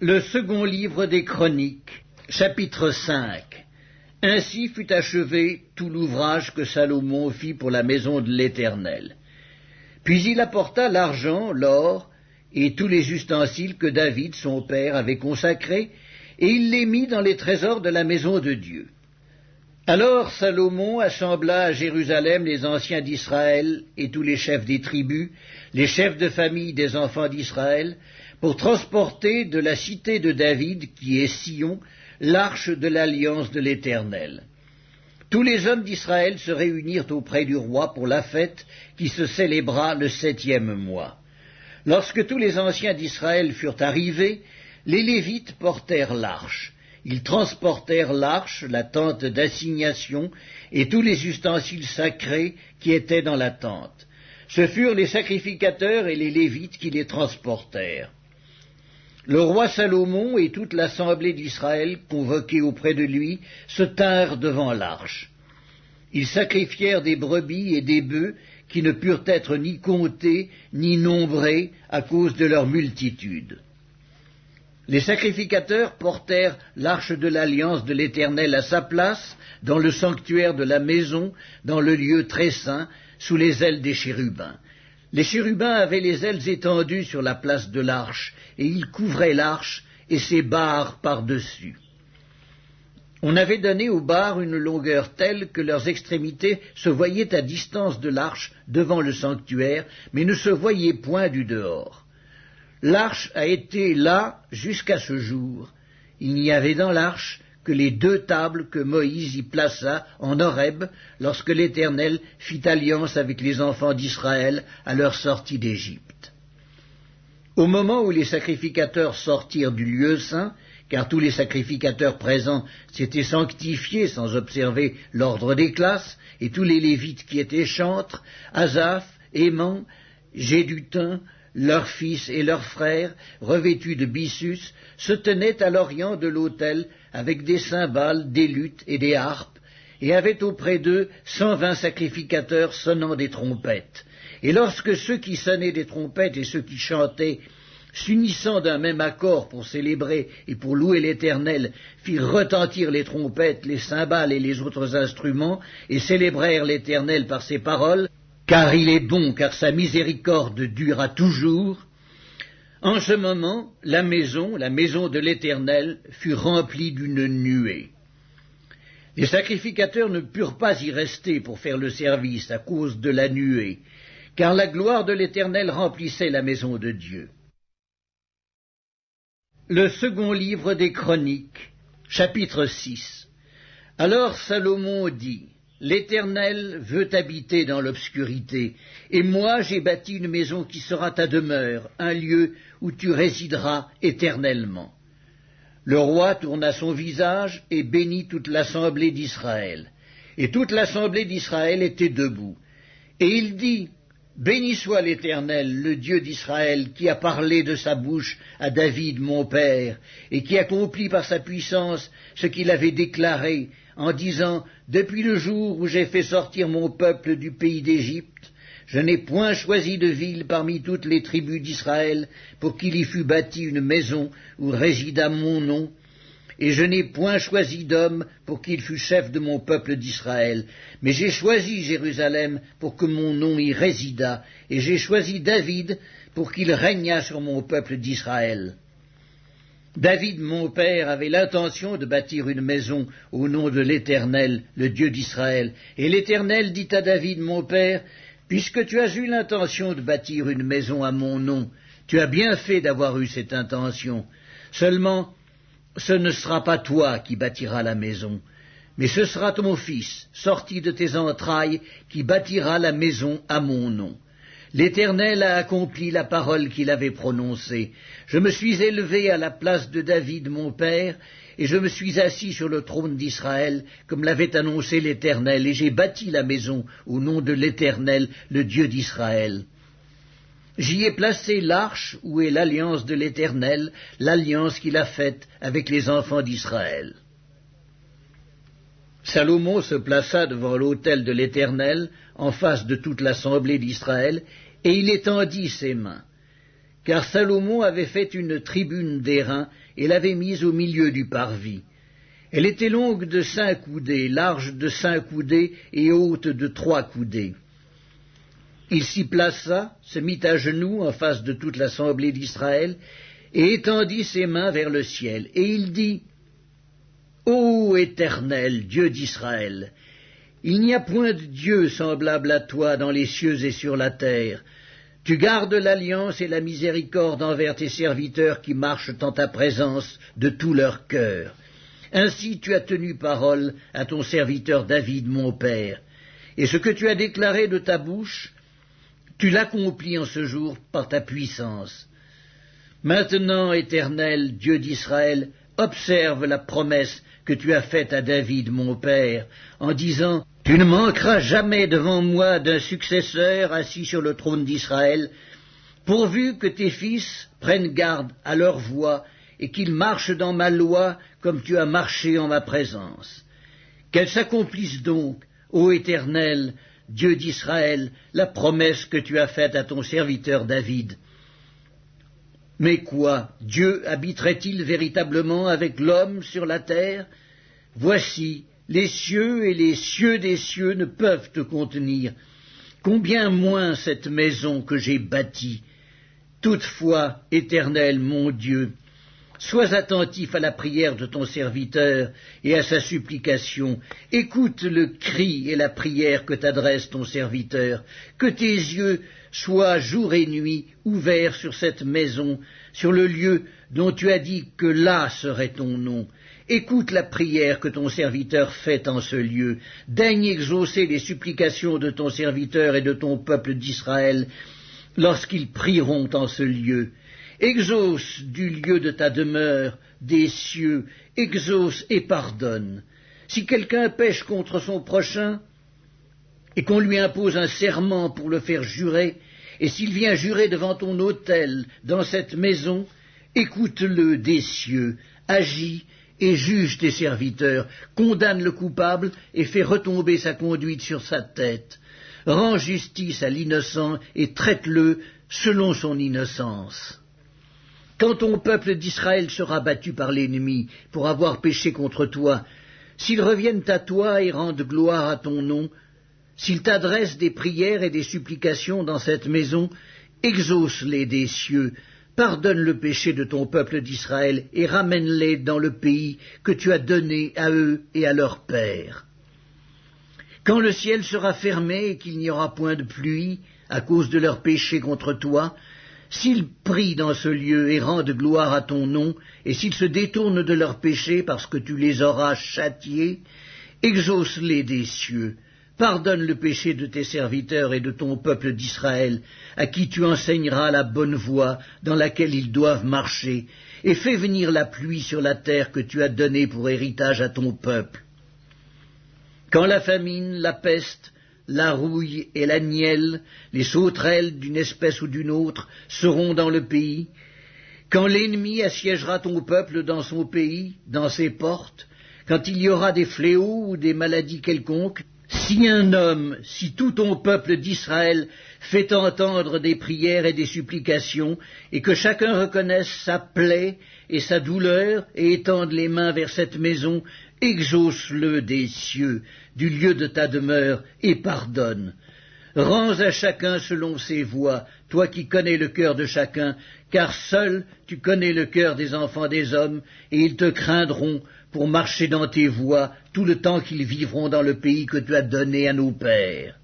Le second livre des Chroniques, chapitre 5. Ainsi fut achevé tout l'ouvrage que Salomon fit pour la maison de l'Éternel. Puis il apporta l'argent, l'or et tous les ustensiles que David, son père, avait consacrés, et il les mit dans les trésors de la maison de Dieu. Alors Salomon assembla à Jérusalem les anciens d'Israël et tous les chefs des tribus, les chefs de famille des enfants d'Israël, pour transporter de la cité de David, qui est Sion, l'arche de l'alliance de l'Éternel. Tous les hommes d'Israël se réunirent auprès du roi pour la fête qui se célébra le 7e mois. Lorsque tous les anciens d'Israël furent arrivés, les Lévites portèrent l'arche. Ils transportèrent l'arche, la tente d'assignation et tous les ustensiles sacrés qui étaient dans la tente. Ce furent les sacrificateurs et les Lévites qui les transportèrent. Le roi Salomon et toute l'assemblée d'Israël, convoquée auprès de lui, se tinrent devant l'arche. Ils sacrifièrent des brebis et des bœufs qui ne purent être ni comptés ni nombrés à cause de leur multitude. Les sacrificateurs portèrent l'arche de l'alliance de l'Éternel à sa place, dans le sanctuaire de la maison, dans le lieu très saint, sous les ailes des chérubins. Les chérubins avaient les ailes étendues sur la place de l'arche, et ils couvraient l'arche et ses barres par-dessus. On avait donné aux barres une longueur telle que leurs extrémités se voyaient à distance de l'arche devant le sanctuaire, mais ne se voyaient point du dehors. L'arche a été là jusqu'à ce jour. Il n'y avait dans l'arche que les 2 tables que Moïse y plaça en Horeb lorsque l'Éternel fit alliance avec les enfants d'Israël à leur sortie d'Égypte. Au moment où les sacrificateurs sortirent du lieu saint, car tous les sacrificateurs présents s'étaient sanctifiés sans observer l'ordre des classes, et tous les Lévites qui étaient chantres, Asaph, Héman, Jéduthun, leurs fils et leurs frères, revêtus de byssus, se tenaient à l'orient de l'autel avec des cymbales, des luths et des harpes, et avaient auprès d'eux 120 sacrificateurs sonnant des trompettes. Et lorsque ceux qui sonnaient des trompettes et ceux qui chantaient, s'unissant d'un même accord pour célébrer et pour louer l'Éternel, firent retentir les trompettes, les cymbales et les autres instruments, et célébrèrent l'Éternel par ces paroles, car il est bon, car sa miséricorde dure à toujours. En ce moment, la maison de l'Éternel, fut remplie d'une nuée. Les sacrificateurs ne purent pas y rester pour faire le service à cause de la nuée, car la gloire de l'Éternel remplissait la maison de Dieu. Le second livre des Chroniques, chapitre 6. Alors Salomon dit: L'Éternel veut habiter dans l'obscurité, et moi j'ai bâti une maison qui sera ta demeure, un lieu où tu résideras éternellement. Le roi tourna son visage et bénit toute l'assemblée d'Israël. Et toute l'assemblée d'Israël était debout. Et il dit: Béni soit l'Éternel, le Dieu d'Israël, qui a parlé de sa bouche à David mon père, et qui accomplit par sa puissance ce qu'il avait déclaré, en disant: Depuis le jour où j'ai fait sortir mon peuple du pays d'Égypte, je n'ai point choisi de ville parmi toutes les tribus d'Israël pour qu'il y fût bâti une maison où résida mon nom, et je n'ai point choisi d'homme pour qu'il fût chef de mon peuple d'Israël, mais j'ai choisi Jérusalem pour que mon nom y résidât, et j'ai choisi David pour qu'il régnât sur mon peuple d'Israël. David, mon père, avait l'intention de bâtir une maison au nom de l'Éternel, le Dieu d'Israël. Et l'Éternel dit à David, mon père: Puisque tu as eu l'intention de bâtir une maison à mon nom, tu as bien fait d'avoir eu cette intention. Seulement, ce ne sera pas toi qui bâtiras la maison, mais ce sera ton fils, sorti de tes entrailles, qui bâtira la maison à mon nom. L'Éternel a accompli la parole qu'il avait prononcée. Je me suis élevé à la place de David mon père, et je me suis assis sur le trône d'Israël, comme l'avait annoncé l'Éternel, et j'ai bâti la maison au nom de l'Éternel, le Dieu d'Israël. J'y ai placé l'arche où est l'alliance de l'Éternel, l'alliance qu'il a faite avec les enfants d'Israël. Salomon se plaça devant l'autel de l'Éternel, en face de toute l'assemblée d'Israël, et il étendit ses mains. car Salomon avait fait une tribune d'airain et l'avait mise au milieu du parvis. Elle était longue de 5 coudées, large de 5 coudées et haute de 3 coudées. Il s'y plaça, se mit à genoux en face de toute l'assemblée d'Israël, et étendit ses mains vers le ciel. Et il dit, « Ô Éternel, Dieu d'Israël, il n'y a point de Dieu semblable à toi dans les cieux et sur la terre. Tu gardes l'alliance et la miséricorde envers tes serviteurs qui marchent en ta présence de tout leur cœur. Ainsi tu as tenu parole à ton serviteur David, mon père, et ce que tu as déclaré de ta bouche, tu l'accomplis en ce jour par ta puissance. Maintenant, Éternel, Dieu d'Israël, observe la promesse que tu as faite à David, mon père, en disant, « Tu ne manqueras jamais devant moi d'un successeur assis sur le trône d'Israël, pourvu que tes fils prennent garde à leur voie et qu'ils marchent dans ma loi comme tu as marché en ma présence. Qu'elle s'accomplisse donc, ô Éternel, Dieu d'Israël, la promesse que tu as faite à ton serviteur David. » Mais quoi, Dieu habiterait-il véritablement avec l'homme sur la terre? Voici, les cieux et les cieux des cieux ne peuvent te contenir. Combien moins cette maison que j'ai bâtie. Toutefois, Éternel mon Dieu, sois attentif à la prière de ton serviteur et à sa supplication. Écoute le cri et la prière que t'adresse ton serviteur. Que tes yeux soient jour et nuit ouverts sur cette maison, sur le lieu dont tu as dit que là serait ton nom. Écoute la prière que ton serviteur fait en ce lieu. Daigne exaucer les supplications de ton serviteur et de ton peuple d'Israël lorsqu'ils prieront en ce lieu. Exauce du lieu de ta demeure, des cieux, exauce et pardonne. Si quelqu'un pêche contre son prochain, et qu'on lui impose un serment pour le faire jurer, et s'il vient jurer devant ton autel, dans cette maison, écoute-le des cieux, agis et juge tes serviteurs, condamne le coupable et fais retomber sa conduite sur sa tête. Rends justice à l'innocent et traite-le selon son innocence. Quand ton peuple d'Israël sera battu par l'ennemi pour avoir péché contre toi, s'ils reviennent à toi et rendent gloire à ton nom, s'ils t'adressent des prières et des supplications dans cette maison, exauce-les des cieux, pardonne le péché de ton peuple d'Israël et ramène-les dans le pays que tu as donné à eux et à leurs pères. Quand le ciel sera fermé et qu'il n'y aura point de pluie à cause de leurs péchés contre toi, s'ils prient dans ce lieu et rendent gloire à ton nom, et s'ils se détournent de leurs péchés parce que tu les auras châtiés, exauce-les des cieux, pardonne le péché de tes serviteurs et de ton peuple d'Israël, à qui tu enseigneras la bonne voie dans laquelle ils doivent marcher, et fais venir la pluie sur la terre que tu as donnée pour héritage à ton peuple. Quand la famine, la peste, la rouille et la nielle, les sauterelles d'une espèce ou d'une autre, seront dans le pays, quand l'ennemi assiégera ton peuple dans son pays, dans ses portes, quand il y aura des fléaux ou des maladies quelconques, si un homme, si tout ton peuple d'Israël fait entendre des prières et des supplications, et que chacun reconnaisse sa plaie et sa douleur, et étende les mains vers cette maison, exauce-le des cieux, du lieu de ta demeure, et pardonne. Rends à chacun selon ses voies, toi qui connais le cœur de chacun, car seul tu connais le cœur des enfants des hommes, et ils te craindront pour marcher dans tes voies tout le temps qu'ils vivront dans le pays que tu as donné à nos pères.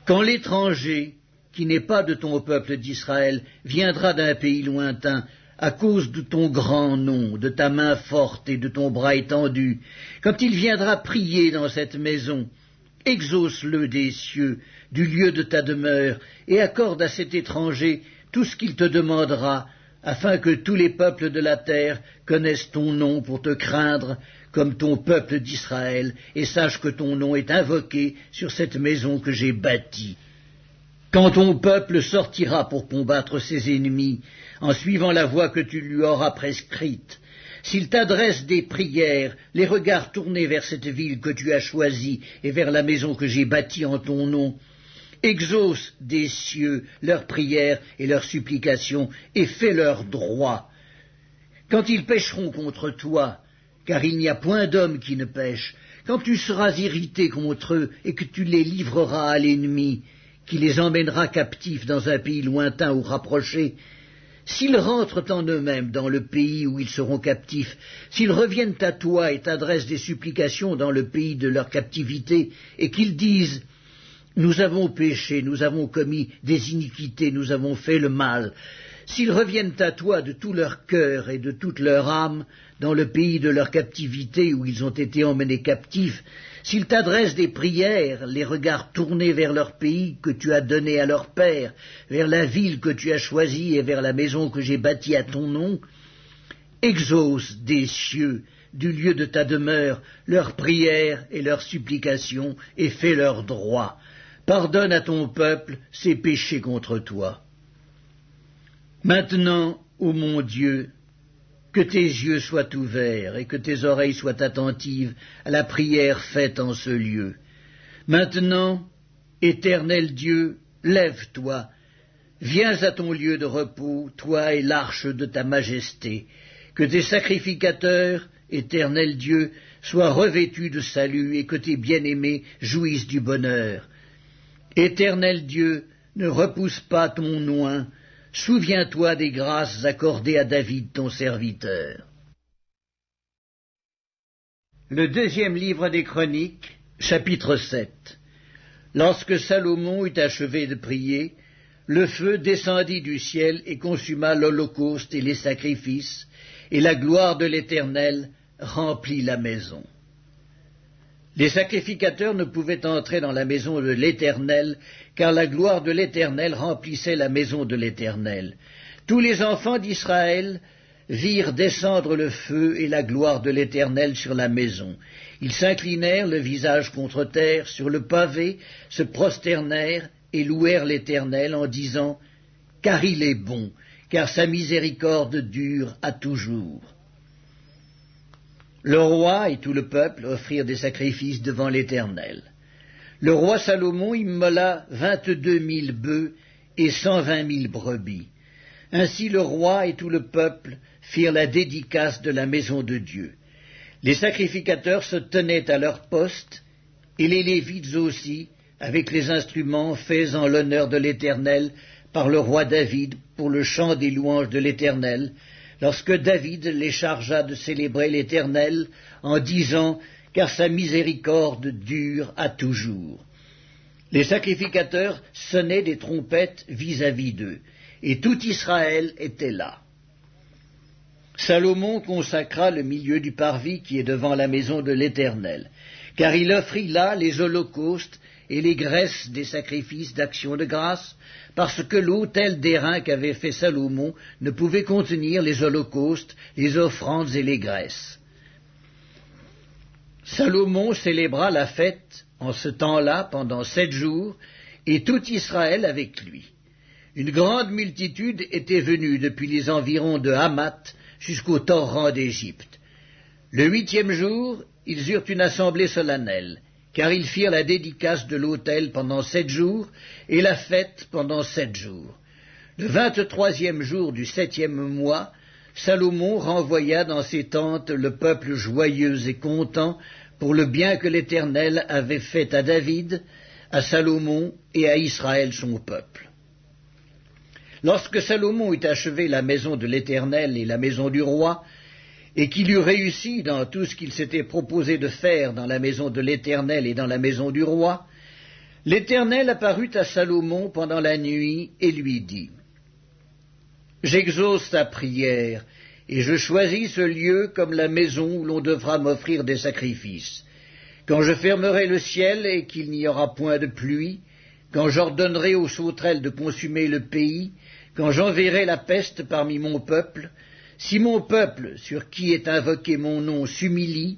Quand l'étranger, qui n'est pas de ton peuple d'Israël, viendra d'un pays lointain, à cause de ton grand nom, de ta main forte et de ton bras étendu, quand il viendra prier dans cette maison, exauce-le des cieux, du lieu de ta demeure, et accorde à cet étranger tout ce qu'il te demandera, afin que tous les peuples de la terre connaissent ton nom pour te craindre, comme ton peuple d'Israël, et sache que ton nom est invoqué sur cette maison que j'ai bâtie. Quand ton peuple sortira pour combattre ses ennemis, en suivant la voie que tu lui auras prescrite, s'il t'adresse des prières, les regards tournés vers cette ville que tu as choisie et vers la maison que j'ai bâtie en ton nom, Exauce des cieux leurs prières et leurs supplications, et fais leur droit. Quand ils pécheront contre toi, car il n'y a point d'homme qui ne pêche, quand tu seras irrité contre eux et que tu les livreras à l'ennemi, qui les emmènera captifs dans un pays lointain ou rapproché, s'ils rentrent en eux-mêmes dans le pays où ils seront captifs, s'ils reviennent à toi et t'adressent des supplications dans le pays de leur captivité, et qu'ils disent « Nous avons péché, nous avons commis des iniquités, nous avons fait le mal », s'ils reviennent à toi de tout leur cœur et de toute leur âme dans le pays de leur captivité où ils ont été emmenés captifs, s'ils t'adressent des prières, les regards tournés vers leur pays que tu as donné à leur père, vers la ville que tu as choisie et vers la maison que j'ai bâtie à ton nom, exauce des cieux, du lieu de ta demeure, leurs prières et leurs supplications, et fais leur droit. Pardonne à ton peuple ses péchés contre toi. Maintenant, ô mon Dieu, que tes yeux soient ouverts et que tes oreilles soient attentives à la prière faite en ce lieu. Maintenant, Éternel Dieu, lève-toi, viens à ton lieu de repos, toi et l'arche de ta majesté, que tes sacrificateurs, Éternel Dieu, soient revêtus de salut et que tes bien-aimés jouissent du bonheur. Éternel Dieu, ne repousse pas ton oint, souviens-toi des grâces accordées à David ton serviteur. Le deuxième livre des Chroniques, chapitre 7. Lorsque Salomon eut achevé de prier, le feu descendit du ciel et consuma l'holocauste et les sacrifices, et la gloire de l'Éternel remplit la maison. Les sacrificateurs ne pouvaient entrer dans la maison de l'Éternel, car la gloire de l'Éternel remplissait la maison de l'Éternel. Tous les enfants d'Israël virent descendre le feu et la gloire de l'Éternel sur la maison. Ils s'inclinèrent le visage contre terre, sur le pavé, se prosternèrent et louèrent l'Éternel en disant « Car il est bon, car sa miséricorde dure à toujours. » Le roi et tout le peuple offrirent des sacrifices devant l'Éternel. Le roi Salomon immola 22 000 bœufs et 120 000 brebis. Ainsi le roi et tout le peuple firent la dédicace de la maison de Dieu. Les sacrificateurs se tenaient à leur poste, et les Lévites aussi, avec les instruments faits en l'honneur de l'Éternel par le roi David pour le chant des louanges de l'Éternel, lorsque David les chargea de célébrer l'Éternel en disant « Car sa miséricorde dure à toujours ». Les sacrificateurs sonnaient des trompettes vis-à-vis d'eux, et tout Israël était là. Salomon consacra le milieu du parvis qui est devant la maison de l'Éternel, car il offrit là les holocaustes et les graisses des sacrifices d'action de grâce, parce que l'autel d'airain qu'avait fait Salomon ne pouvait contenir les holocaustes, les offrandes et les graisses. Salomon célébra la fête en ce temps-là pendant 7 jours, et tout Israël avec lui. Une grande multitude était venue depuis les environs de Hamath jusqu'au torrent d'Égypte. Le 8e jour, ils eurent une assemblée solennelle, car ils firent la dédicace de l'autel pendant 7 jours, et la fête pendant 7 jours. Le 23e jour du 7e mois, Salomon renvoya dans ses tentes le peuple joyeux et content pour le bien que l'Éternel avait fait à David, à Salomon et à Israël son peuple. Lorsque Salomon eut achevé la maison de l'Éternel et la maison du roi, et qu'il eut réussi dans tout ce qu'il s'était proposé de faire dans la maison de l'Éternel et dans la maison du roi, l'Éternel apparut à Salomon pendant la nuit et lui dit « J'exauce ta prière, et je choisis ce lieu comme la maison où l'on devra m'offrir des sacrifices. Quand je fermerai le ciel et qu'il n'y aura point de pluie, quand j'ordonnerai aux sauterelles de consumer le pays, quand j'enverrai la peste parmi mon peuple, si mon peuple, sur qui est invoqué mon nom, s'humilie,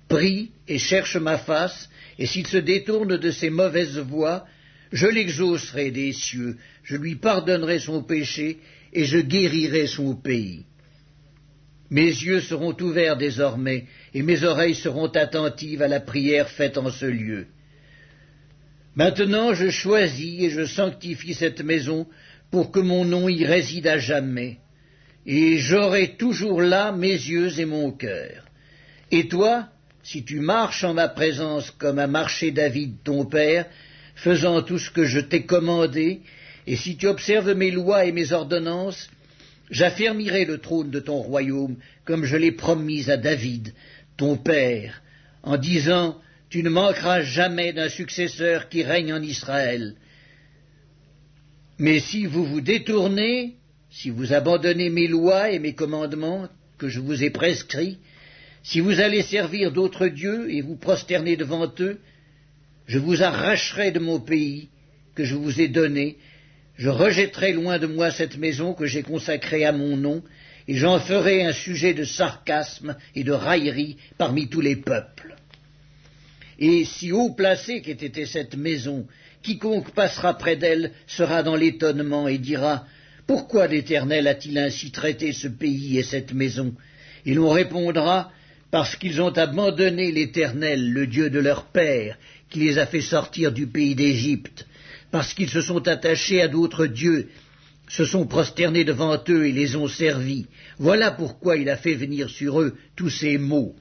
prie et cherche ma face, et s'il se détourne de ses mauvaises voies, je l'exaucerai des cieux, je lui pardonnerai son péché, et je guérirai son pays. Mes yeux seront ouverts désormais, et mes oreilles seront attentives à la prière faite en ce lieu. Maintenant je choisis et je sanctifie cette maison pour que mon nom y réside à jamais, et j'aurai toujours là mes yeux et mon cœur. Et toi, si tu marches en ma présence comme a marché David ton père, faisant tout ce que je t'ai commandé, et si tu observes mes lois et mes ordonnances, j'affermirai le trône de ton royaume, comme je l'ai promis à David, ton père, en disant, tu ne manqueras jamais d'un successeur qui règne en Israël. Mais si vous vous détournez, si vous abandonnez mes lois et mes commandements que je vous ai prescrits, si vous allez servir d'autres dieux et vous prosterner devant eux, je vous arracherai de mon pays que je vous ai donné, je rejetterai loin de moi cette maison que j'ai consacrée à mon nom, et j'en ferai un sujet de sarcasme et de raillerie parmi tous les peuples. Et si haut placé qu'ait été cette maison, quiconque passera près d'elle sera dans l'étonnement et dira « Pourquoi l'Éternel a-t-il ainsi traité ce pays et cette maison ?» Et l'on répondra « Parce qu'ils ont abandonné l'Éternel, le Dieu de leur père, qui les a fait sortir du pays d'Égypte, parce qu'ils se sont attachés à d'autres dieux, se sont prosternés devant eux et les ont servis. Voilà pourquoi il a fait venir sur eux tous ces maux. »